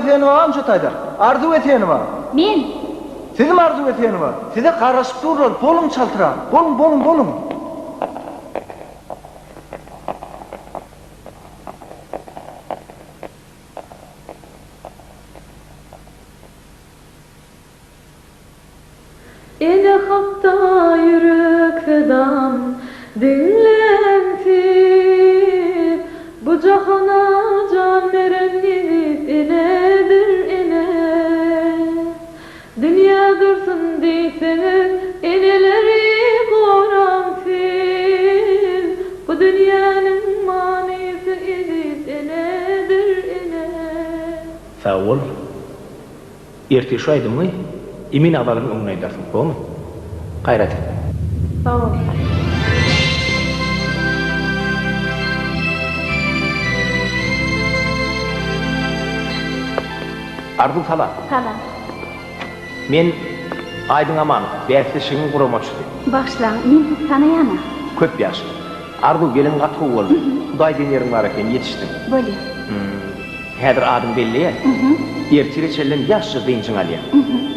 eteni var mı Taydar? Arzu eteni var. Men. Sizin arzu eteni var. Size karışıp durur, bolun çaltıra. Bolun. Ele hatta yürek fedam dinlentir. Bu cahana can verenlik inedir ine. Dünya dursun deyseniz ineleri koranfil. Bu dünyanın manisi inedir ine. Sağ ol. Erti şu aydın mı? Emin ağaların önüne edersin, doğru mu? Gayret. Sağ ol. Arzu Sala. Salam. Men Aydın Amanov, bärsleşigin guramoçusu. Başla, men siz tanıyana. Köp ýaş. Arzu gelin gatry boldy. Hudaý denerim bar eken, yetişdim. Bolýar. Häzir adım belli. Ertire çellen ýaşça dynçyň alýar.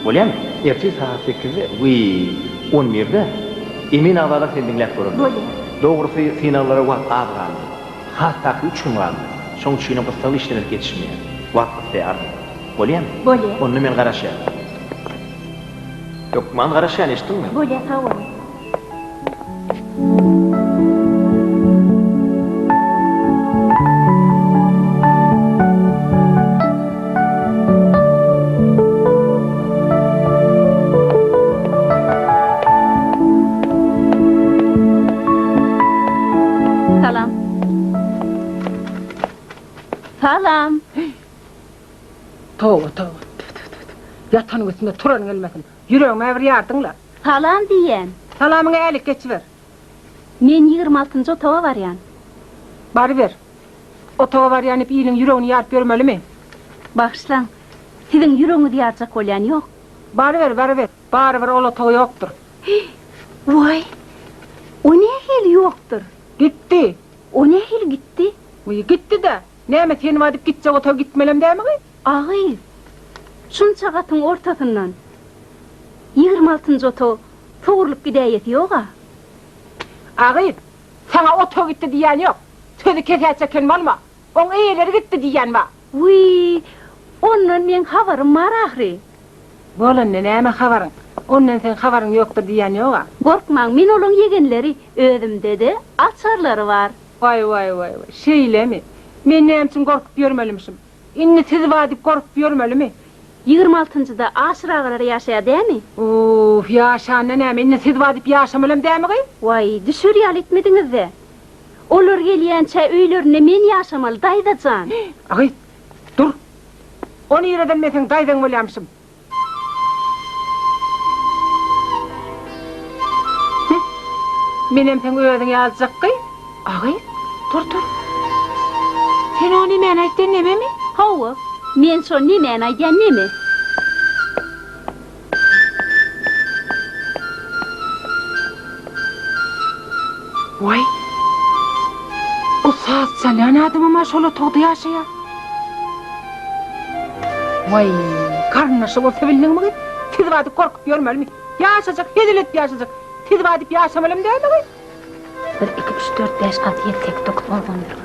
Bolýarmy? Erti saat 8-de, 11-de Emin ağalar sen dinläp görürler. Bolýar. Dogrusy finallara wagt az galdy. Hatta 3 gün galdy. Şoň üçin gysaly işlenip geçişmeýär. Wagt ýar. Bolýarmy? Bolýar. Onu men garaşýar. Yok, man garaşýan eşitdiňmi? Bolýar, sağ ol. Salam. Tova. Yatanın üstünde turanın gelmesin. Yüreğime bir yardınla. Salam diyen. Salamını elik geçiver. Men 26-njy otawa barýan. Bari ver. Otawa barýanyp ýylyň yüreğini ýarp bermelimi? Bagşlaň. Siziň yüreğiňizi ýarjak bolýan ýok. Bari ver. Bari ver ol otawa ýokdur. Vay. O nähil ýokdur? Gitti. O nähil gitdi? Gitti de. Näme seni wadyp gitjek otawa gitmelem dämi? Agy. Şunça gatyň ortasyndan 26-njy otaw sowurlup gidäýet ýok-a. Agy, sana otawa gitti diýen ýok. Sözi kesäçeken bolma. Oň eýeleri gitti diýen wa. Ondan men habarym bar ahry. Bolan näme habaryň? Ondan sen habaryň ýokdur diýen ýok-a. Gorkmaň, men olaň yegenleri özümde-de açarlary bar. Vay. Şeýlemi? Men näme üçin gorkup ýörmelimşim? Inni siz wadyp gorkup ýörmelimi? 26-njyda aşırağlar ýaşaýar dämi? Ýaşan näme? Inni siz wadyp ýaşamalym dämi? Vay, düşür ýal etmediňiz-de. Olar gelýänçe öýlerine men ýaşamaly daýdajan. Agy, dur. Onu ýerden mesen daýdan bolýamşym. Menem sen öýüň ýaljakky? Agy, dur. Sen onu men aýtdyn nememi? Hawa, men şo nimeni aýdýan nemi? Vay. O saat çalan adamama şol otogda ýaşaýar. Vay, karnaşy bolsa bildiňmi? Siz wadyp korkup ýörmelimi? Ýaşajak, hedilip ýaşajak. Siz wadyp ýaşamalym dämi? 1 2 3 4 5 6 7 8 9 10 11.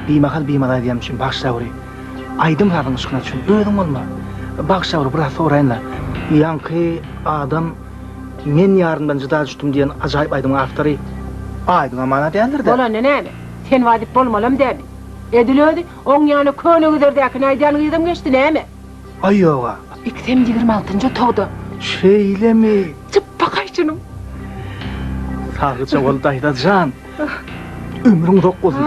biýmahal diýmişim bagşawry. Aýdym hadyň ışygyna düşüp döýdüm bolma. Bagşawry biraz soraýynlar. Ýanky adam men ýaryndan jyda düşdüm diýen ajaýyp aýdyň awtory. Aýdyň amana diýerler de. Bolan näme? Sen wadip bolmalam däbi. Edilödi, oň ýany köne giderdäkini aýdýan gydym geçdi näme? Aýyoga. 226-njy togda. Şeýlemi? Çıp bakaýçynym. Sagıça bol daýdajan. Ömrüň zok bolsun.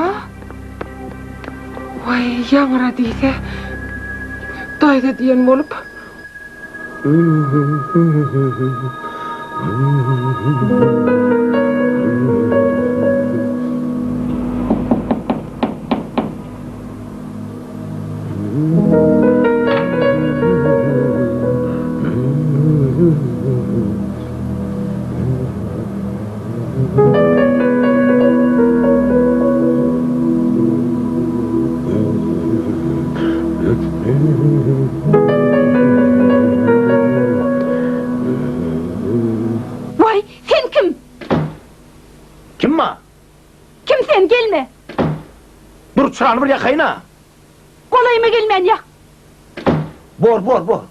Vay, ýaňra diýse. Daýda diýen bolup. Vay, sen kim? Kim ma? Kim sen, gelme. Dur çırağını bir yakayın ha. Kolayıma gelmen ya. Bor.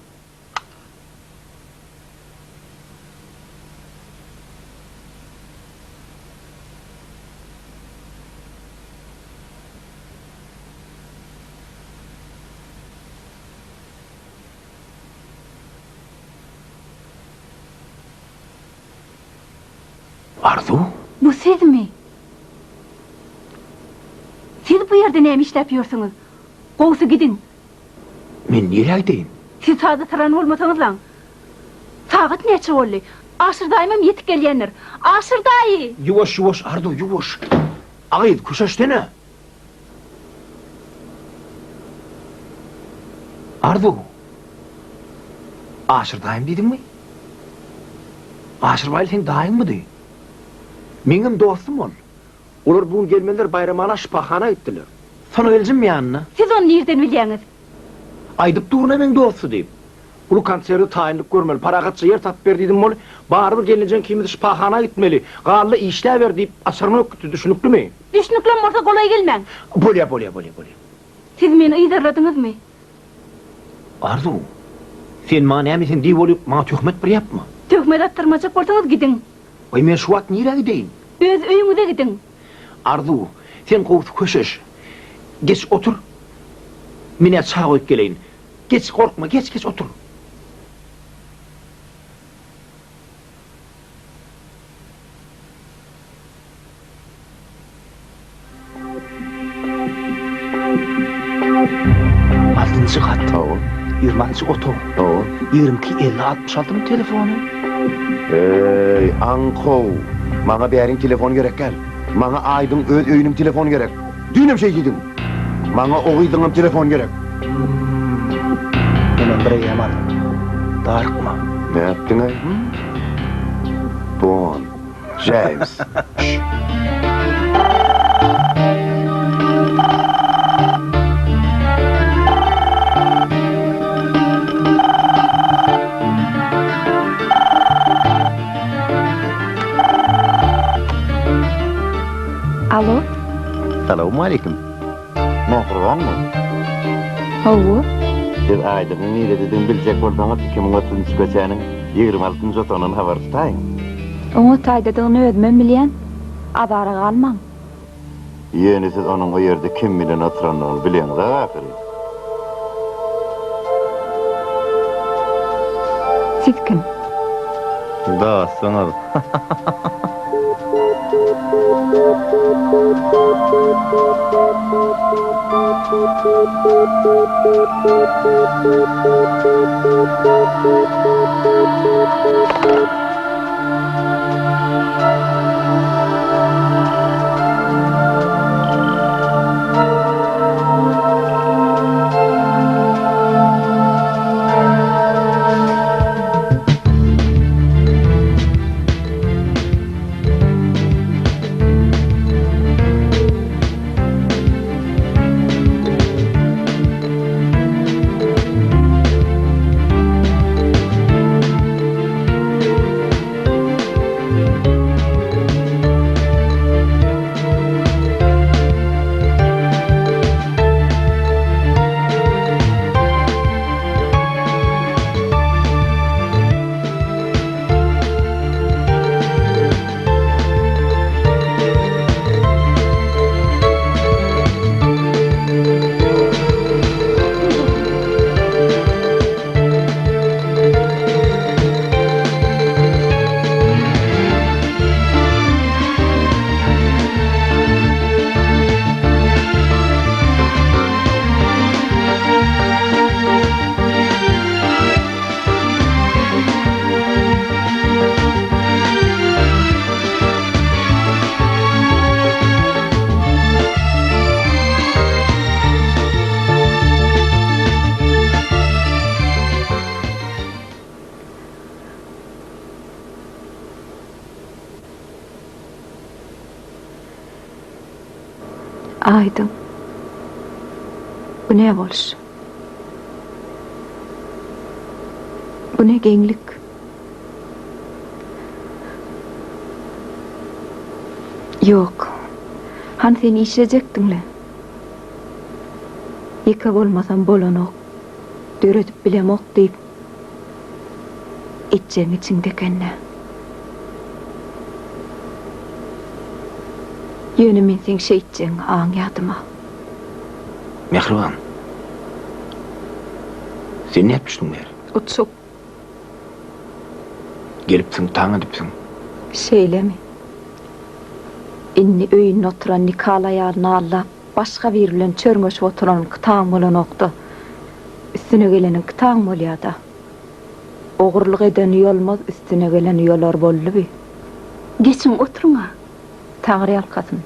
Arzu? Bu siz mi? Siz bu yerde ne işlep yiyorsunuz? Kovsu gidin. Men nereye gideyim? Siz sağda tıran olmasanız lan. Saat neçe oldu? Aşırdayım yetip gelyenler. Aşırday. Yuvaş Ardu yuvaş. Ağaydı kuşaştene. Ardu. Aşırdayım dedin mi? Aşırbaylı sen dayın mı dey? Menim dostum ol. Olar bugün gelmeler bayramana şıpahana gittiler. Sana geleceğim mi yanına? Siz onu nereden biliyorsunuz? Aydıp duruna men dostu deyip. Ulu konseri tayinlik görmeli, paraqatça yer tap berdiydim mol, barыбir gelineceğin kimidi şıpahana gitmeli, gallı işler ver deyip asırını ökkütü, düşünüklü mü? Düşünüklüm orta kolay gelmen. Bolya. Siz beni iydarladınız mı? Arzu, sen mani emisin deyip olup, ma töhmet bir yapma. Töhmet attırmacak olsanız gidin. Oy men şu vakt nire gideyim? Öz öyümüze gidin. Arzu, sen kovut köşeş. Geç otur. Mine çağ koyup geleyin. Geç korkma, geç otur. Altıncı kat. 20-nji oto. 22-50-66 mı telefonu? Ey, anko. Maňa bäriň telefon gerek gel. Maňa aýdyň öz öýünüm telefon gerek. Dünem şey gidim. Maňa ogydyňam telefon gerek. Hemen bir yaman. Darıkma. Ne etdiň ay? Bon. James. Alo? Assalamu alaykum. Nohurganmy? Hawa? Siz aýdyň nire dedim biljek bolsaňyz 2030-njy geçäniň 26-njy otonuň habar tutaýyn. Oňa taýdadygyny özmem bilýän. Adara galmaň. Ýöne siz onuň o ýerde kim bilen oturanlygyny bilýäňiz ahyry. Siz kim? Da, sana. Aydın. Bu ne boluş? Bu ne geňlik? Yok. Han seni işleyecektinle. Yıka bolmasam bolanok. Döretip bilemok deyip. İçeceğim içindekenne. Yönümün sen şey içeceğin ağın yadıma. Mehriban. Sen ne etmiştin der? Utsuk Gelipsin, taň edipsin. şeyle mi? İnni öýün oturan nikalaýaryny alla, başga bir bilen çörňeşip oturan kytaň bolan okdy. Üstüne gelenin kytaň bolýada. Ogurlyk eden ýolmaz, üstüne gelen ýolar boldy. Geçin oturma. Taňry ýalkasyn.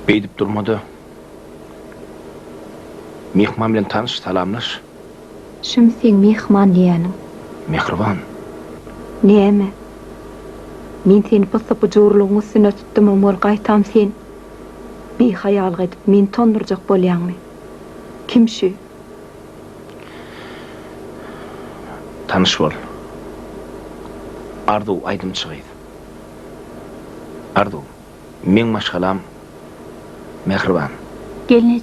Beýdip durmady. Mehman bilen tanış, salamlaş. Şüm sen mehman diýäniň. Mehriban. Näme? Min seni pasap jurlugyň üstüne tutdum, bol gaýtam sen. Bir hayal edip men tondurjak bolýarmy? Kim şu? Tanış bol. Ardu aydym çygydy. Ardu, men maşgalam Mehriban. Gelin